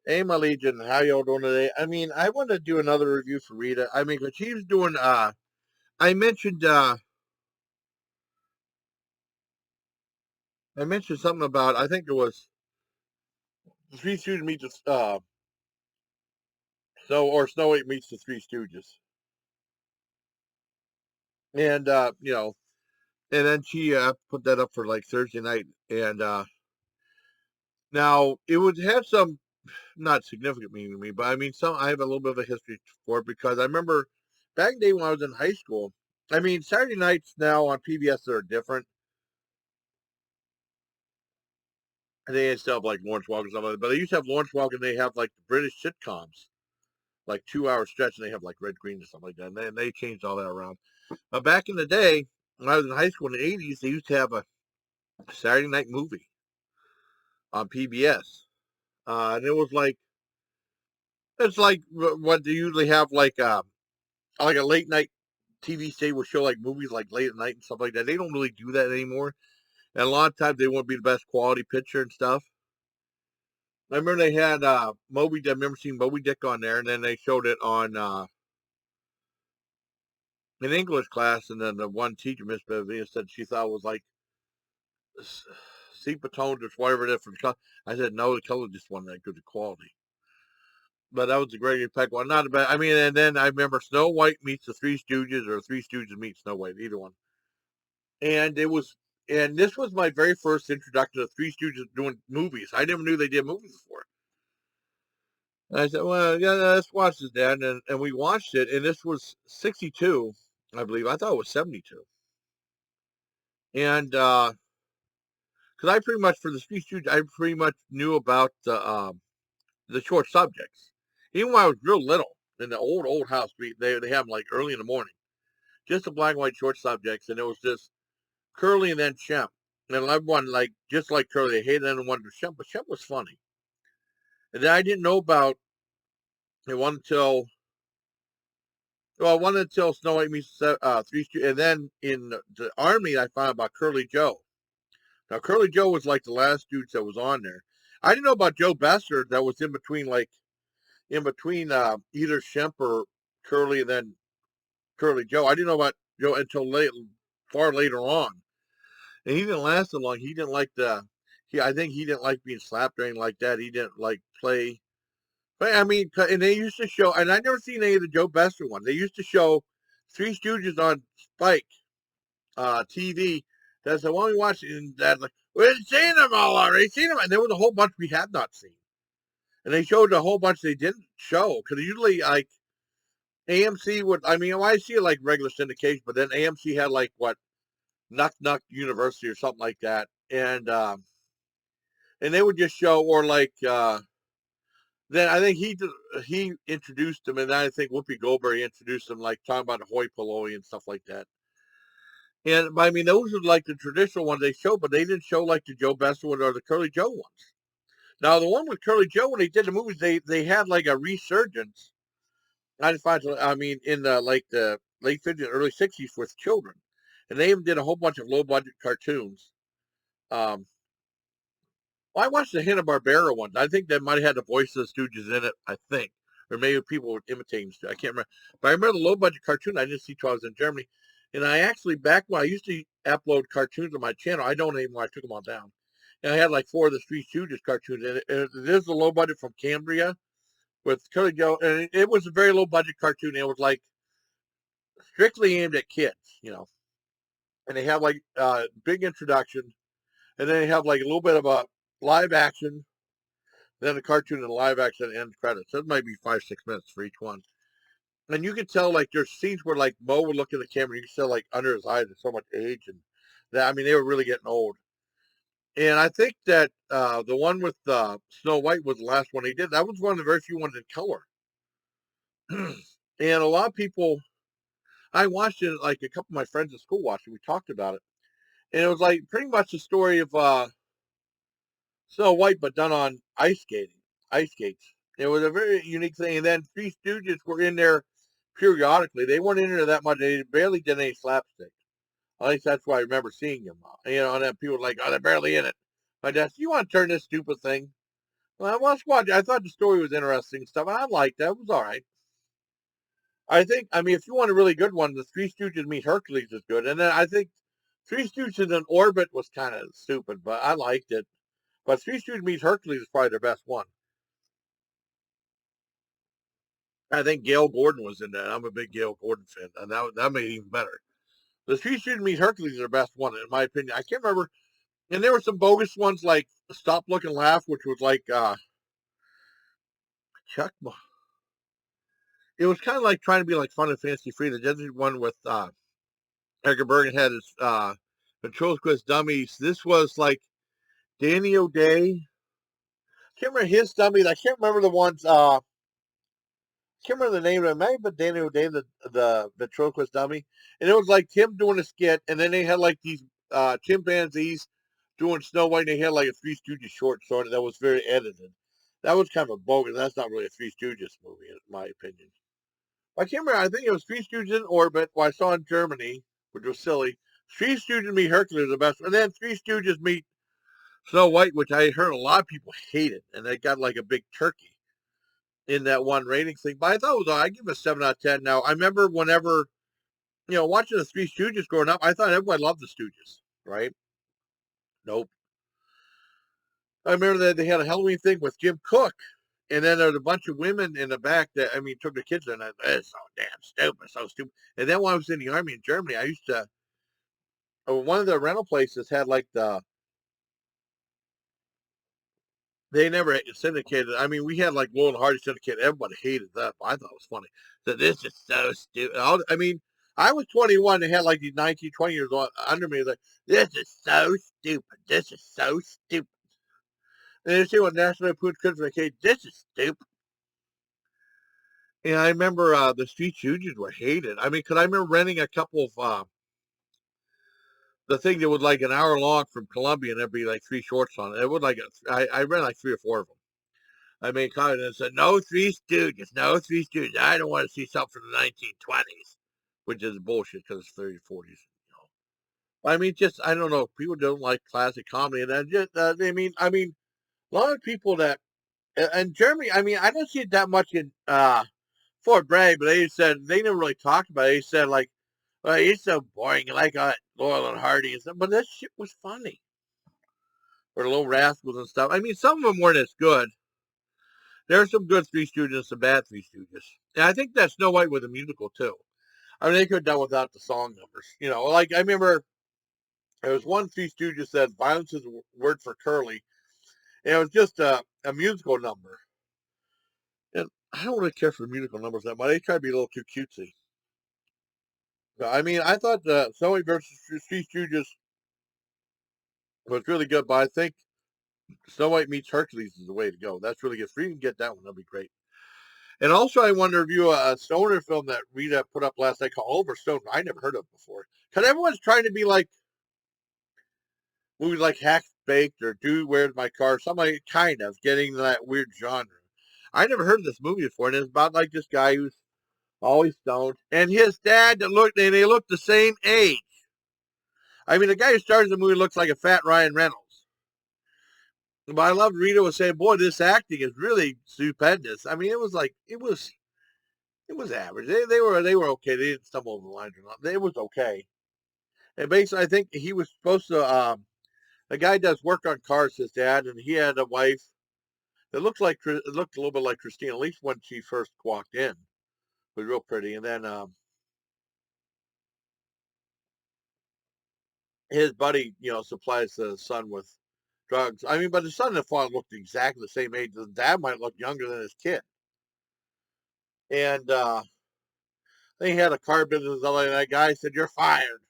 Hey, my Legion, how y'all doing today? I mean, I want to do another review for Rita. I mean, 'cause she's doing. I mentioned. I mentioned something about. I think it was the Three Stooges meet the Snow White meets the Three Stooges, and and then she put that up for like Thursday night, and now it would have some not significant meaning to me, but I mean, some I have a little bit of a history for it because I remember back in the day when I was in high school. I mean, Saturday nights now on PBS are different. And they still have like Lawrence Welk and stuff like that. But they used to have Lawrence Welk and they have like the British sitcoms, like 2 hour stretch, and they have like Red Green and stuff like that. And they changed all that around. But back in the day, when I was in high school in the 80s, they used to have a Saturday night movie on PBS. And it was like, it's like what they usually have like a late night TV station will show like movies like late at night and stuff like that. They don't really do that anymore. And a lot of times they won't be the best quality picture and stuff. I remember they had Moby. I remember seeing Moby Dick on there, and then they showed it on an English class, and then the one teacher, Miss Bevia, said she thought it was like sepia tones or whatever it is from the color. I said no, the color just wasn't that good quality. But that was a great impact one. Not bad. I mean, and then I remember Snow White meets the Three Stooges, or Three Stooges meet Snow White, either one. And it was, and this was my very first introduction to Three Stooges doing movies. I never knew they did movies before. And I said, well, yeah, let's watch this, Dad. And we watched it, and this was 62, I believe. I thought it was 72. And because I pretty much, for the speech, I pretty much knew about the short subjects. Even when I was real little, in the old house, they have them like early in the morning, just the black and white short subjects. And it was just Curly and then Shemp. And everyone, like, just like Curly, they hated anyone but Shemp, but Shemp was funny. And then I didn't know about it one until one until Snow White meets Three Stooges, and then in the Army, I found out about Curly Joe. Now, Curly Joe was like the last dude that was on there. I didn't know about Joe Besser that was in between, either Shemp or Curly, and then Curly Joe. I didn't know about Joe until far later on, and he didn't last so long. He didn't like the. I think he didn't like being slapped or anything like that. He didn't like play. But I mean, and they used to show, and I never seen any of the Joe Besser ones. They used to show Three Stooges on Spike TV. That's the one we watched, and that's like, we've seen them all already, seen them, and there was a whole bunch we had not seen, and they showed a whole bunch they didn't show because usually like AMC would, I mean, I see it like regular syndication, but then AMC had like what Nuck Nuck University or something like that, and they would just show, or like then I think he introduced them, and I think Whoopi Goldberg introduced them, like talking about Hoi Polloi and stuff like that. And I mean, those are like the traditional ones they show, but they didn't show like the Joe Best one or the Curly Joe ones. Now, the one with Curly Joe, when they did the movies, they had like a resurgence. I mean, in the late 50s, early 60s with children, and they even did a whole bunch of low budget cartoons. Um, well, I watched the Hanna Barbera ones. I think that might have had the voice of the Stooges in it. I think, or maybe people were imitating. I can't remember, but I remember the low budget cartoon I didn't see till I was in Germany. And I actually, back when I used to upload cartoons on my channel, I don't anymore. I took them all down. And I had like four of the Three Stooges cartoons. And it is a low budget from Cambria with Curly Joe. And it was a very low budget cartoon. It was like strictly aimed at kids, you know. And they have like big introduction. And then they have like a little bit of a live action, then a cartoon and a live action end credits. That might be 5, 6 minutes for each one. And you can tell like there's scenes where like Mo would look at the camera, you can tell like under his eyes there's so much age, and that, I mean, they were really getting old. And I think that the one with Snow White was the last one he did. That was one of the very few ones in color. And a lot of people, I watched it, like a couple of my friends at school watched it. We talked about it, and it was like pretty much the story of Snow White, but done on ice skates. It was a very unique thing. And then Three Stooges were in there periodically. They weren't in there that much. They barely did any slapstick. At least that's why I remember seeing them. You know, and then people were like, "Oh, they're barely in it." My dad, you want to turn this stupid thing? Well, I was watching. I thought the story was interesting and stuff. I liked that. It was all right. I think. I mean, if you want a really good one, the Three Stooges meet Hercules is good, and then I think Three Stooges in Orbit was kind of stupid, but I liked it. But Three Stooges meet Hercules is probably their best one. I think Gail Gordon was in that. I'm a big Gail Gordon fan, and that made it even better. The Three Stooges meet Hercules is their best one, in my opinion. I can't remember, and there were some bogus ones like Stop, Look, and Laugh, which was like Chuck. It was kind of like trying to be like Fun and Fancy Free. The other one with Edgar Bergen had his ventriloquist dummies. This was like Danny O'Day. I can't remember his dummies. I can't remember the ones. Can't remember the name of it. It might have been Danny O'Day, the ventriloquist dummy. And it was like him doing a skit, and then they had like these chimpanzees doing Snow White, and they had like a Three Stooges short sort of that was very edited. That was kind of a bogus. That's not really a Three Stooges movie, in my opinion. I can't remember. I think it was Three Stooges in Orbit, what I saw in Germany, which was silly. Three Stooges meet Hercules the best, and then Three Stooges meet Snow White, which I heard a lot of people hated, and they got like a big turkey in that one rating thing. But I thought it was, I give it a 7 out of 10. Now I remember whenever watching the Three Stooges growing up, I thought everybody loved the Stooges, right? Nope. I remember that they had a Halloween thing with Jim Cook, and then there was a bunch of women in the back that, I mean, took the kids, and it's so damn stupid, so stupid. And then when I was in the army in Germany, I used to, one of the rental places had like they never syndicated. I mean, we had like Laurel and Hardy syndicated. Everybody hated that. But I thought it was funny. So this is so stupid. I mean, I was 21. They had like these 19, 20 years old under me. Like, this is so stupid. This is so stupid. And you see what National Lampoon's Christmas Vacation. This is stupid. And I remember the Street Stooges were hated. I mean, because I remember renting a couple of the thing that was like an hour long from Columbia, and there'd be like three shorts on it. It would like I read like three or four of them. I made comment and said, no Three Stooges, no Three Stooges. I don't want to see something from the 1920s, which is bullshit because it's 30s, 40s. I mean, just, I don't know. People don't like classic comedy. And I just, a lot of people that, in Germany, I mean, I don't see it that much in Fort Bragg, but they said, they never really talked about it. They said, like, well, he's so boring, like Laurel and Hardy and stuff. But that shit was funny. Or the Little Rascals and stuff. I mean, some of them weren't as good. There are some good Three Stooges and some bad Three Stooges. And I think that Snow White was a musical too. I mean, they could have done without the song numbers. Like I remember there was one Three Stooges that violence is a word for curly. And it was just a musical number. And I don't really care for musical numbers that much. They try to be a little too cutesy. But, I mean, I thought the Snow White versus Three Stooges was really good, but I think Snow White meets Hercules is the way to go. That's really good. If you can get that one, that'd be great. And also, I want to review a stoner film that Rita put up last night called Oliver Stone. I never heard of before. Because everyone's trying to be like movies like Half Baked or Dude, Where's My Car? Something like kind of getting that weird genre. I never heard of this movie before, and it's about like this guy who's always stoned, and his dad that looked, and they look the same age. I mean, the guy who stars the movie looks like a fat Ryan Reynolds. But I loved Rita was saying, "Boy, this acting is really stupendous." I mean, it was average. They were okay. They didn't stumble over the lines or not. It was okay. And basically, I think he was supposed to. The guy does work on cars, his dad, and he had a wife that looked a little bit like Christine. At least when she first walked in, it was real pretty. And then his buddy, supplies the son with drugs. I mean, but the son and the father looked exactly the same age. The dad might look younger than his kid. And they had a car business. And that guy said, "You're fired."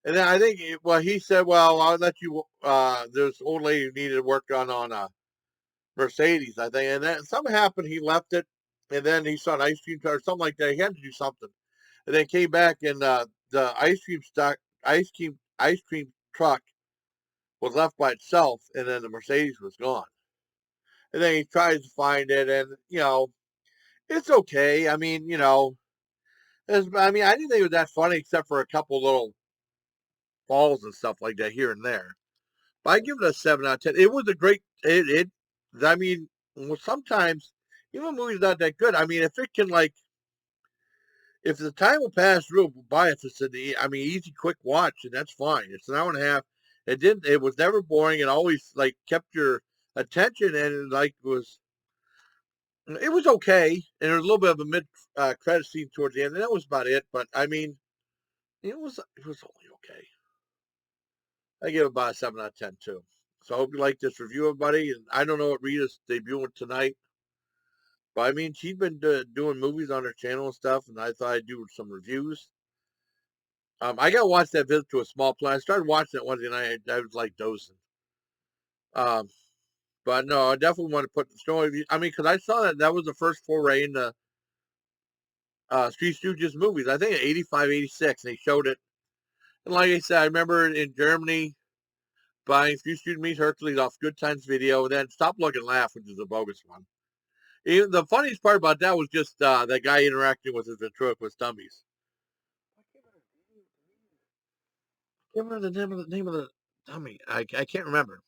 And then I think, well, he said, "Well, I'll let you." There's an old lady who needed work done on a Mercedes, I think. And then something happened. He left it, and then he saw an ice cream truck or something like that. He had to do something, and then came back, and the ice cream truck was left by itself, and then the Mercedes was gone. And then he tries to find it, and it's okay. I mean, I didn't think it was that funny except for a couple little falls and stuff like that here and there. But I give it a 7 out of 10. It was a great. It I mean, well, sometimes even a movie's not that good. I mean, if it can like, if the time will pass real by, if it's I mean, easy, quick watch, and that's fine. It's an hour and a half. It didn't. It was never boring. It always like kept your attention, and it, like it was okay. And there was a little bit of a mid credit scene towards the end, and that was about it. But I mean, it was only okay. I give it about a 7 out of 10 too. So I hope you like this review, everybody. And I don't know what Rita's debuting tonight, but I mean, she's been doing movies on her channel and stuff, and I thought I'd do some reviews. I got to watch that Visit to a Small Planet. I started watching it Wednesday night. I was like dozing. Um, but no, I definitely want to put the story. I mean, because I saw that was the first foray in the Three Stooges movies. I think in 85, 86, and they showed it. And like I said, I remember in Germany buying Three Stooges Meets Hercules off Good Times Video, and then Stop Look and Laugh, which is a bogus one. Even the funniest part about that was just that guy interacting with his ventriloquist dummies. I can't remember the name of the dummy. I can't remember.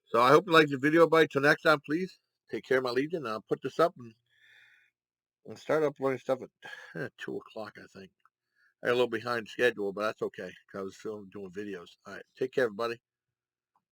So I hope you liked the video. By till next time, please take care of my legion. I'll put this up and start uploading stuff at 2 o'clock. I think I got a little behind schedule, but that's okay because I was still doing videos. All right, take care, everybody.